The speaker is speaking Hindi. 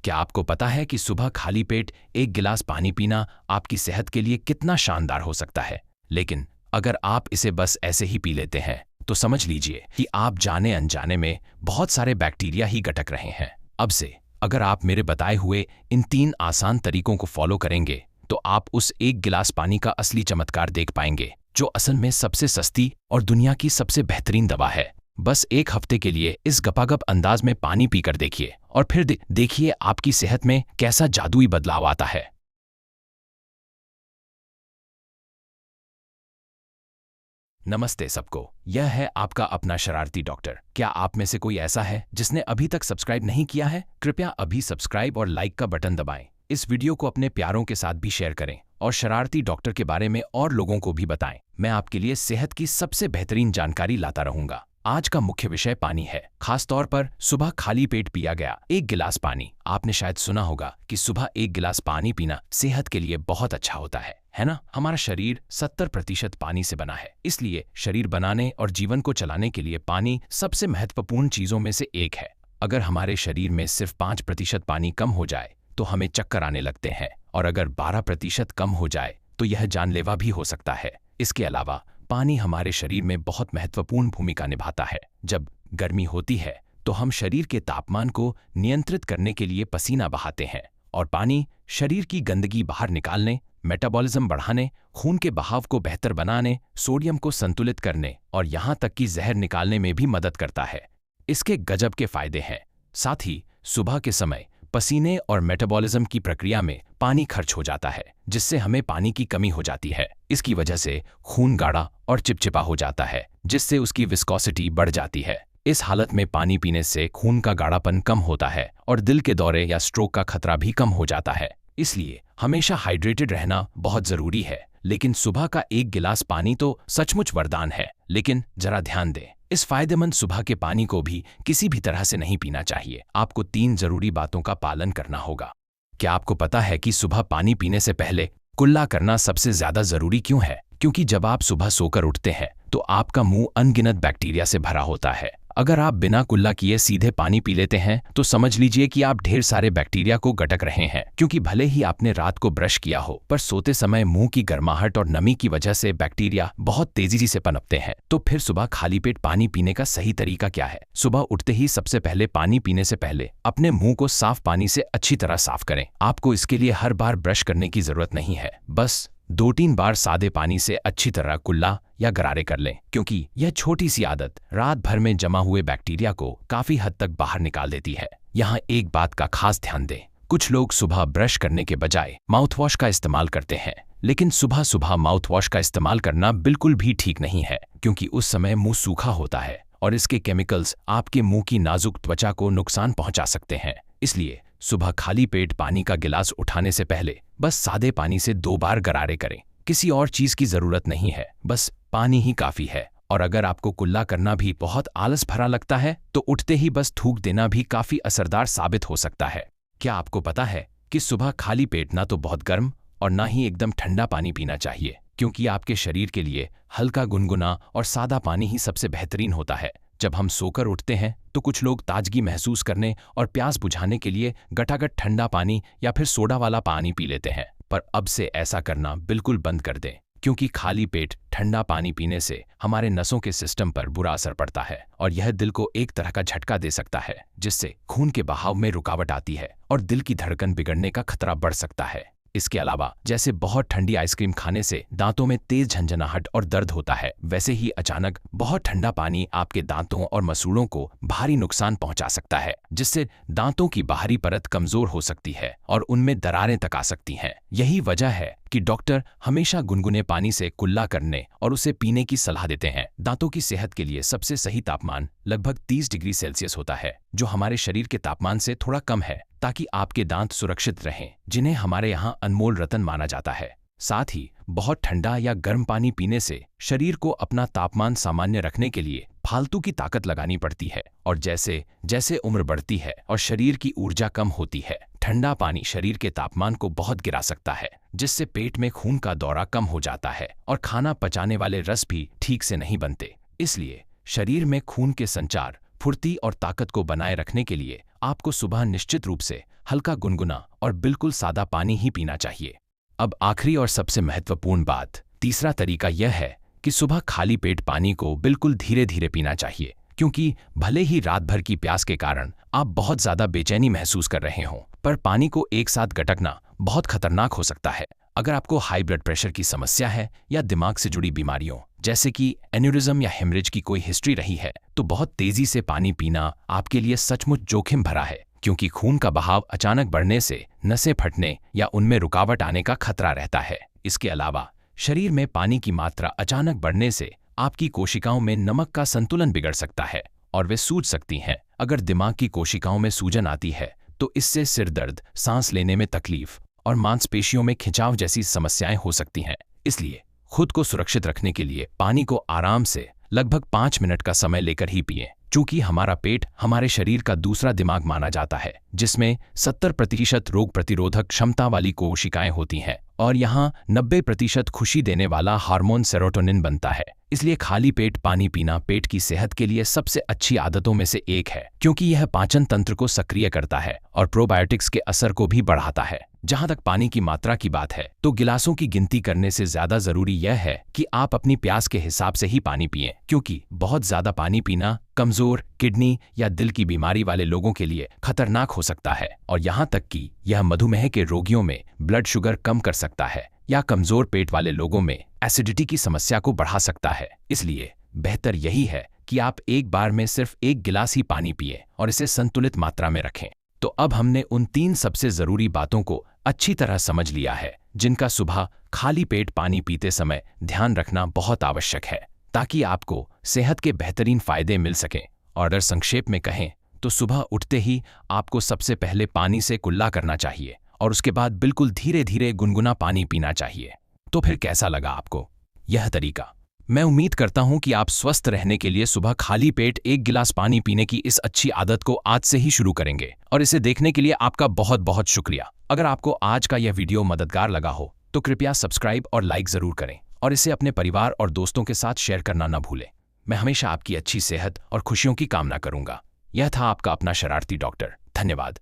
क्या आपको पता है कि सुबह खाली पेट एक गिलास पानी पीना आपकी सेहत के लिए कितना शानदार हो सकता है? लेकिन अगर आप इसे बस ऐसे ही पी लेते हैं तो समझ लीजिए कि आप जाने अनजाने में बहुत सारे बैक्टीरिया ही गटक रहे हैं। अब से अगर आप मेरे बताए हुए इन 3 आसान तरीकों को फॉलो करेंगे तो आप उस एक गिलास पानी का असली चमत्कार देख पाएंगे, जो असल में सबसे सस्ती और दुनिया की सबसे बेहतरीन दवा है। बस एक हफ्ते के लिए इस गपागप अंदाज में पानी पीकर देखिए और फिर देखिए आपकी सेहत में कैसा जादुई बदलाव आता है। नमस्ते सबको, यह है आपका अपना शरारती डॉक्टर। क्या आप में से कोई ऐसा है जिसने अभी तक सब्सक्राइब नहीं किया है? कृपया अभी सब्सक्राइब और लाइक का बटन दबाएं। इस वीडियो को अपने प्यारों के साथ भी शेयर करें और शरारती डॉक्टर के बारे में और लोगों को भी बताएं। मैं आपके लिए सेहत की सबसे बेहतरीन जानकारी लाता रहूंगा। आज का मुख्य विषय पानी है, खासतौर पर सुबह खाली पेट पिया गया एक गिलास पानी। आपने शायद सुना होगा कि सुबह एक गिलास पानी पीना सेहत के लिए बहुत अच्छा होता है ना? हमारा शरीर 70% पानी से बना है, इसलिए शरीर बनाने और जीवन को चलाने के लिए पानी सबसे महत्वपूर्ण चीजों में से एक है। अगर हमारे शरीर में सिर्फ 5% पानी कम हो जाए तो हमें चक्कर आने लगते हैं, और अगर 12% कम हो जाए तो यह जानलेवा भी हो सकता है। इसके अलावा पानी हमारे शरीर में बहुत महत्वपूर्ण भूमिका निभाता है। जब गर्मी होती है तो हम शरीर के तापमान को नियंत्रित करने के लिए पसीना बहाते हैं, और पानी शरीर की गंदगी बाहर निकालने, मेटाबॉलिज्म बढ़ाने, खून के बहाव को बेहतर बनाने, सोडियम को संतुलित करने और यहाँ तक कि जहर निकालने में भी मदद करता है। इसके गजब के फायदे हैं। साथ ही सुबह के समय पसीने और मेटाबॉलिज्म की प्रक्रिया में पानी खर्च हो जाता है, जिससे हमें पानी की कमी हो जाती है। इसकी वजह से खून गाढ़ा और चिपचिपा हो जाता है, जिससे उसकी विस्कोसिटी बढ़ जाती है। इस हालत में पानी पीने से खून का गाढ़ापन कम होता है और दिल के दौरे या स्ट्रोक का खतरा भी कम हो जाता है। इसलिए हमेशा हाइड्रेटेड रहना बहुत जरूरी है। लेकिन सुबह का एक गिलास पानी तो सचमुच वरदान है। लेकिन जरा ध्यान दें, इस फायदेमंद सुबह के पानी को भी किसी भी तरह से नहीं पीना चाहिए। आपको 3 जरूरी बातों का पालन करना होगा। क्या आपको पता है कि सुबह पानी पीने से पहले कुल्ला करना सबसे ज्यादा जरूरी क्यों है? क्योंकि जब आप सुबह सोकर उठते हैं तो आपका मुंह अनगिनत बैक्टीरिया से भरा होता है। अगर आप बिना कुल्ला किए सीधे पानी पी लेते हैं तो समझ लीजिए कि आप ढेर सारे बैक्टीरिया को गटक रहे हैं, क्योंकि भले ही आपने रात को ब्रश किया हो, पर सोते समय मुंह की गर्माहट और नमी की वजह से बैक्टीरिया बहुत तेजी से पनपते हैं। तो फिर सुबह खाली पेट पानी पीने का सही तरीका क्या है? सुबह उठते ही सबसे पहले पानी पीने से पहले अपने मुंह को साफ पानी से अच्छी तरह साफ करें। आपको इसके लिए हर बार ब्रश करने की जरूरत नहीं है, बस 2-3 बार सादे पानी से अच्छी तरह कुल्ला या गरारे कर लें, क्योंकि यह छोटी सी आदत रात भर में जमा हुए बैक्टीरिया को काफी हद तक बाहर निकाल देती है। यहाँ एक बात का खास ध्यान दें, कुछ लोग सुबह ब्रश करने के बजाय माउथवॉश का इस्तेमाल करते हैं, लेकिन सुबह सुबह माउथवॉश का इस्तेमाल करना बिल्कुल भी ठीक नहीं है, क्योंकि उस समय मुंह सूखा होता है और इसके केमिकल्स आपके मुंह की नाजुक त्वचा को नुकसान पहुंचा सकते हैं। इसलिए सुबह खाली पेट पानी का गिलास उठाने से पहले बस सादे पानी से 2 बार गरारे करें। किसी और चीज की जरूरत नहीं है, बस पानी ही काफी है। और अगर आपको कुल्ला करना भी बहुत आलस भरा लगता है तो उठते ही बस थूक देना भी काफी असरदार साबित हो सकता है। क्या आपको पता है कि सुबह खाली पेट ना तो बहुत गर्म और ना ही एकदम ठंडा पानी पीना चाहिए, क्योंकि आपके शरीर के लिए हल्का गुनगुना और सादा पानी ही सबसे बेहतरीन होता है। जब हम सोकर उठते हैं तो कुछ लोग ताजगी महसूस करने और प्यास बुझाने के लिए गटागट ठंडा पानी या फिर सोडा वाला पानी पी लेते हैं, पर अब से ऐसा करना बिल्कुल बंद कर दें, क्योंकि खाली पेट ठंडा पानी पीने से हमारे नसों के सिस्टम पर बुरा असर पड़ता है और यह दिल को एक तरह का झटका दे सकता है, जिससे खून के बहाव में रुकावट आती है और दिल की धड़कन बिगड़ने का खतरा बढ़ सकता है। इसके अलावा जैसे बहुत ठंडी आइसक्रीम खाने से दांतों में तेज झंझनाहट और दर्द होता है, वैसे ही अचानक बहुत ठंडा पानी आपके दांतों और मसूड़ों को भारी नुकसान पहुंचा सकता है, जिससे दांतों की बाहरी परत कमजोर हो सकती है और उनमें दरारें तक आ सकती हैं। यही वजह है कि डॉक्टर हमेशा गुनगुने पानी से कुल्ला करने और उसे पीने की सलाह देते हैं। दांतों की सेहत के लिए सबसे सही तापमान लगभग 30 डिग्री सेल्सियस होता है, जो हमारे शरीर के तापमान से थोड़ा कम है, ताकि आपके दांत सुरक्षित रहें, जिन्हें हमारे यहाँ अनमोल रत्न माना जाता है। साथ ही बहुत ठंडा या गर्म पानी पीने से शरीर को अपना तापमान सामान्य रखने के लिए फालतू की ताकत लगानी पड़ती है, और जैसे जैसे उम्र बढ़ती है और शरीर की ऊर्जा कम होती है, ठंडा पानी शरीर के तापमान को बहुत गिरा सकता है, जिससे पेट में खून का दौरा कम हो जाता है और खाना पचाने वाले रस भी ठीक से नहीं बनते। इसलिए शरीर में खून के संचार, फुर्ती और ताकत को बनाए रखने के लिए आपको सुबह निश्चित रूप से हल्का गुनगुना और बिल्कुल सादा पानी ही पीना चाहिए। अब आखिरी और सबसे महत्वपूर्ण बात, तीसरा तरीका यह है कि सुबह खाली पेट पानी को बिल्कुल धीरे धीरे पीना चाहिए, क्योंकि भले ही रात भर की प्यास के कारण आप बहुत ज्यादा बेचैनी महसूस कर रहे हों, पर पानी को एक साथ गटकना बहुत खतरनाक हो सकता है। अगर आपको हाई ब्लड प्रेशर की समस्या है या दिमाग से जुड़ी बीमारियों जैसे कि एन्यूरिज्म या हेमरेज की कोई हिस्ट्री रही है, तो बहुत तेजी से पानी पीना आपके लिए सचमुच जोखिम भरा है, क्योंकि खून का बहाव अचानक बढ़ने से नसें फटने या उनमें रुकावट आने का खतरा रहता है। इसके अलावा शरीर में पानी की मात्रा अचानक बढ़ने से आपकी कोशिकाओं में नमक का संतुलन बिगड़ सकता है और वे सूज सकती हैं। अगर दिमाग की कोशिकाओं में सूजन आती है तो इससे सिर दर्द, सांस लेने में तकलीफ और मांसपेशियों में खिंचाव जैसी समस्याएं हो सकती हैं। इसलिए खुद को सुरक्षित रखने के लिए पानी को आराम से लगभग 5 मिनट का समय लेकर ही पिएं। चूंकि हमारा पेट हमारे शरीर का दूसरा दिमाग माना जाता है, जिसमें 70% रोग प्रतिरोधक क्षमता वाली कोशिकाएं होती हैं और यहाँ 90% खुशी देने वाला हार्मोन सेरोटोनिन बनता है। इसलिए खाली पेट पानी पीना पेट की सेहत के लिए सबसे अच्छी आदतों में से एक है, क्योंकि यह पाचन तंत्र को सक्रिय करता है और प्रोबायोटिक्स के असर को भी बढ़ाता है। जहां तक पानी की मात्रा की बात है, तो गिलासों की गिनती करने से ज्यादा जरूरी यह है कि आप अपनी प्यास के हिसाब से ही पानी पिएं, क्योंकि बहुत ज्यादा पानी पीना कमजोर, किडनी या दिल की बीमारी वाले लोगों के लिए खतरनाक हो सकता है और यहां तक कि यह मधुमेह के रोगियों में ब्लड शुगर कम कर सकता है या कमजोर पेट वाले लोगों में एसिडिटी की समस्या को बढ़ा सकता है। इसलिए बेहतर यही है कि आप एक बार में सिर्फ 1 गिलास ही पानी पिएं और इसे संतुलित मात्रा में रखें। तो अब हमने उन 3 सबसे जरूरी बातों को अच्छी तरह समझ लिया है, जिनका सुबह खाली पेट पानी पीते समय ध्यान रखना बहुत आवश्यक है, ताकि आपको सेहत के बेहतरीन फायदे मिल सकें। और अगर संक्षेप में कहें तो सुबह उठते ही आपको सबसे पहले पानी से कुल्ला करना चाहिए और उसके बाद बिल्कुल धीरे धीरे गुनगुना पानी पीना चाहिए। तो फिर कैसा लगा आपको यह तरीका? मैं उम्मीद करता हूं कि आप स्वस्थ रहने के लिए सुबह खाली पेट 1 गिलास पानी पीने की इस अच्छी आदत को आज से ही शुरू करेंगे। और इसे देखने के लिए आपका बहुत बहुत शुक्रिया। अगर आपको आज का यह वीडियो मददगार लगा हो तो कृपया सब्सक्राइब और लाइक जरूर करें और इसे अपने परिवार और दोस्तों के साथ शेयर करना न भूलें। मैं हमेशा आपकी अच्छी सेहत और खुशियों की कामना करूंगा। यह था आपका अपना शरारती डॉक्टर। धन्यवाद।